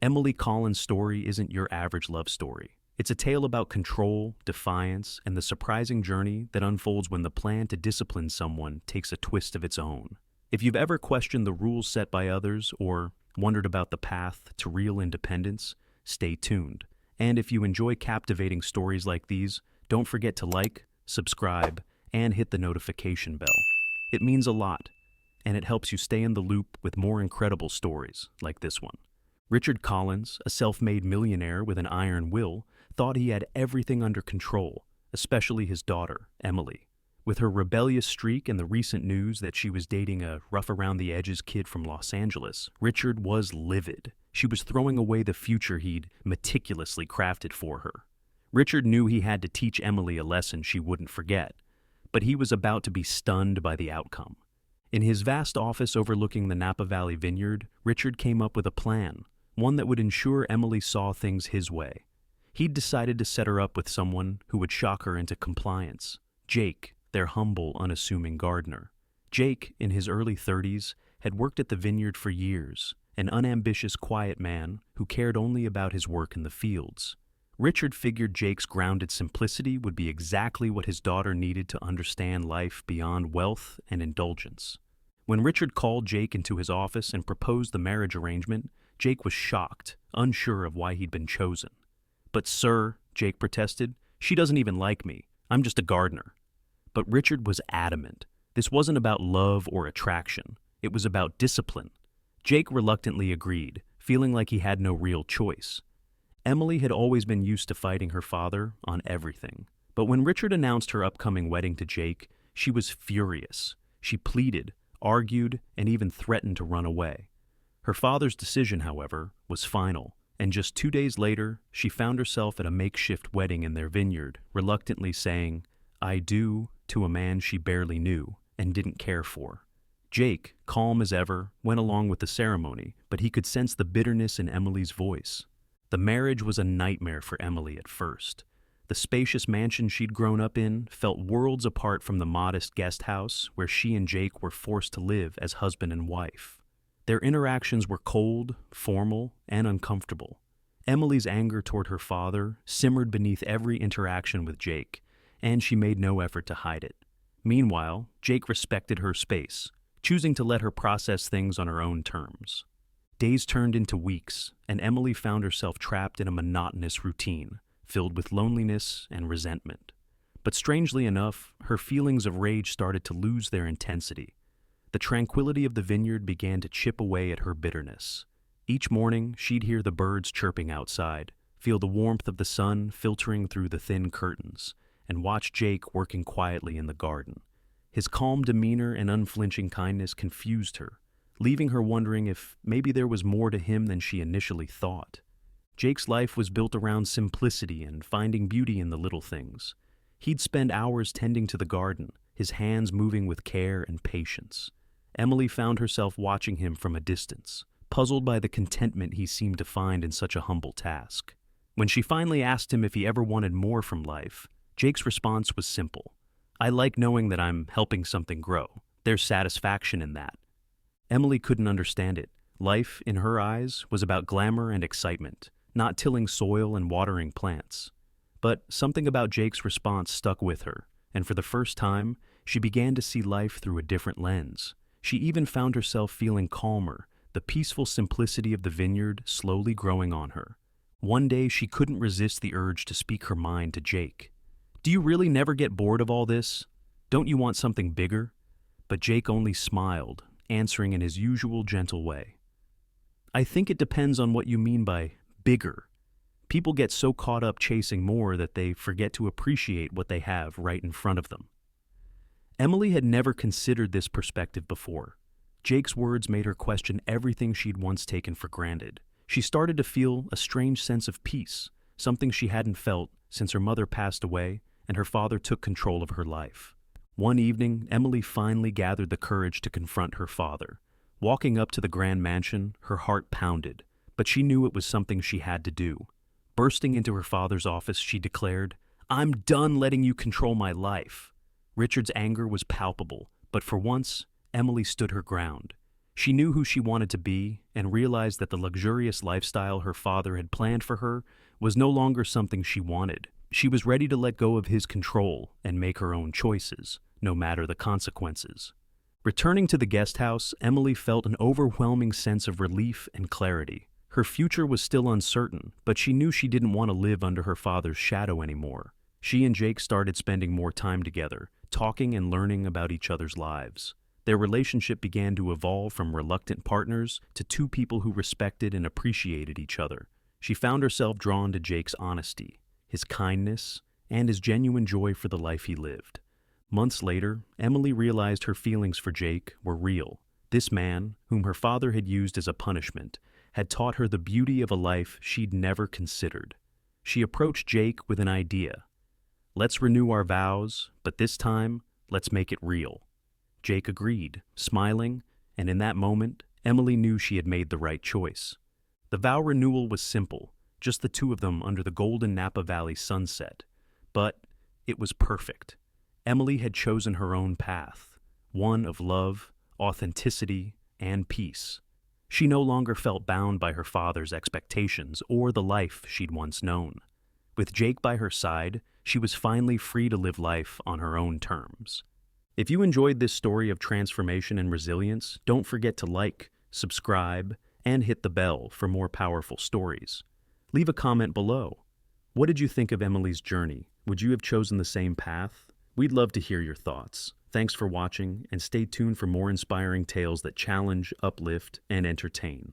Emily Collins' story isn't your average love story. It's a tale about control, defiance, and the surprising journey that unfolds when the plan to discipline someone takes a twist of its own. If you've ever questioned the rules set by others or wondered about the path to real independence, stay tuned. And if you enjoy captivating stories like these, don't forget to like, subscribe, and hit the notification bell. It means a lot, and it helps you stay in the loop with more incredible stories like this one. Richard Collins, a self-made millionaire with an iron will, thought he had everything under control, especially his daughter, Emily. With her rebellious streak and the recent news that she was dating a rough-around-the-edges kid from Los Angeles, Richard was livid. She was throwing away the future he'd meticulously crafted for her. Richard knew he had to teach Emily a lesson she wouldn't forget, but he was about to be stunned by the outcome. In his vast office overlooking the Napa Valley vineyard, Richard came up with a plan, one that would ensure Emily saw things his way. He'd decided to set her up with someone who would shock her into compliance. Jake, their humble, unassuming gardener. Jake, in his early 30s, had worked at the vineyard for years, an unambitious, quiet man who cared only about his work in the fields. Richard figured Jake's grounded simplicity would be exactly what his daughter needed to understand life beyond wealth and indulgence. When Richard called Jake into his office and proposed the marriage arrangement, Jake was shocked, unsure of why he'd been chosen. "But sir," Jake protested, "she doesn't even like me. I'm just a gardener." But Richard was adamant. This wasn't about love or attraction. It was about discipline. Jake reluctantly agreed, feeling like he had no real choice. Emily had always been used to fighting her father on everything. But when Richard announced her upcoming wedding to Jake, she was furious. She pleaded, argued, and even threatened to run away. Her father's decision, however, was final, and just 2 days later, she found herself at a makeshift wedding in their vineyard, reluctantly saying, "I do," to a man she barely knew and didn't care for. Jake, calm as ever, went along with the ceremony, but he could sense the bitterness in Emily's voice. The marriage was a nightmare for Emily at first. The spacious mansion she'd grown up in felt worlds apart from the modest guest house where she and Jake were forced to live as husband and wife. Their interactions were cold, formal, and uncomfortable. Emily's anger toward her father simmered beneath every interaction with Jake, and she made no effort to hide it. Meanwhile, Jake respected her space, choosing to let her process things on her own terms. Days turned into weeks, and Emily found herself trapped in a monotonous routine, filled with loneliness and resentment. But strangely enough, her feelings of rage started to lose their intensity. The tranquility of the vineyard began to chip away at her bitterness. Each morning, she'd hear the birds chirping outside, feel the warmth of the sun filtering through the thin curtains, and watch Jake working quietly in the garden. His calm demeanor and unflinching kindness confused her, leaving her wondering if maybe there was more to him than she initially thought. Jake's life was built around simplicity and finding beauty in the little things. He'd spend hours tending to the garden, his hands moving with care and patience. Emily found herself watching him from a distance, puzzled by the contentment he seemed to find in such a humble task. When she finally asked him if he ever wanted more from life, Jake's response was simple. "I like knowing that I'm helping something grow. There's satisfaction in that." Emily couldn't understand it. Life, in her eyes, was about glamour and excitement, not tilling soil and watering plants. But something about Jake's response stuck with her, and for the first time, she began to see life through a different lens. She even found herself feeling calmer, the peaceful simplicity of the vineyard slowly growing on her. One day, she couldn't resist the urge to speak her mind to Jake. "Do you really never get bored of all this? Don't you want something bigger?" But Jake only smiled, answering in his usual gentle way. "I think it depends on what you mean by bigger. People get so caught up chasing more that they forget to appreciate what they have right in front of them." Emily had never considered this perspective before. Jake's words made her question everything she'd once taken for granted. She started to feel a strange sense of peace, something she hadn't felt since her mother passed away and her father took control of her life. One evening, Emily finally gathered the courage to confront her father. Walking up to the grand mansion, her heart pounded, but she knew it was something she had to do. Bursting into her father's office, she declared, "I'm done letting you control my life." Richard's anger was palpable, but for once, Emily stood her ground. She knew who she wanted to be and realized that the luxurious lifestyle her father had planned for her was no longer something she wanted. She was ready to let go of his control and make her own choices, no matter the consequences. Returning to the guest house, Emily felt an overwhelming sense of relief and clarity. Her future was still uncertain, but she knew she didn't want to live under her father's shadow anymore. She and Jake started spending more time together, talking and learning about each other's lives. Their relationship began to evolve from reluctant partners to two people who respected and appreciated each other. She found herself drawn to Jake's honesty, his kindness, and his genuine joy for the life he lived. Months later, Emily realized her feelings for Jake were real. This man, whom her father had used as a punishment, had taught her the beauty of a life she'd never considered. She approached Jake with an idea. "Let's renew our vows, but this time, let's make it real." Jake agreed, smiling, and in that moment, Emily knew she had made the right choice. The vow renewal was simple, just the two of them under the golden Napa Valley sunset. But it was perfect. Emily had chosen her own path, one of love, authenticity, and peace. She no longer felt bound by her father's expectations or the life she'd once known. With Jake by her side, she was finally free to live life on her own terms. If you enjoyed this story of transformation and resilience, don't forget to like, subscribe, and hit the bell for more powerful stories. Leave a comment below. What did you think of Emily's journey? Would you have chosen the same path? We'd love to hear your thoughts. Thanks for watching, and stay tuned for more inspiring tales that challenge, uplift, and entertain.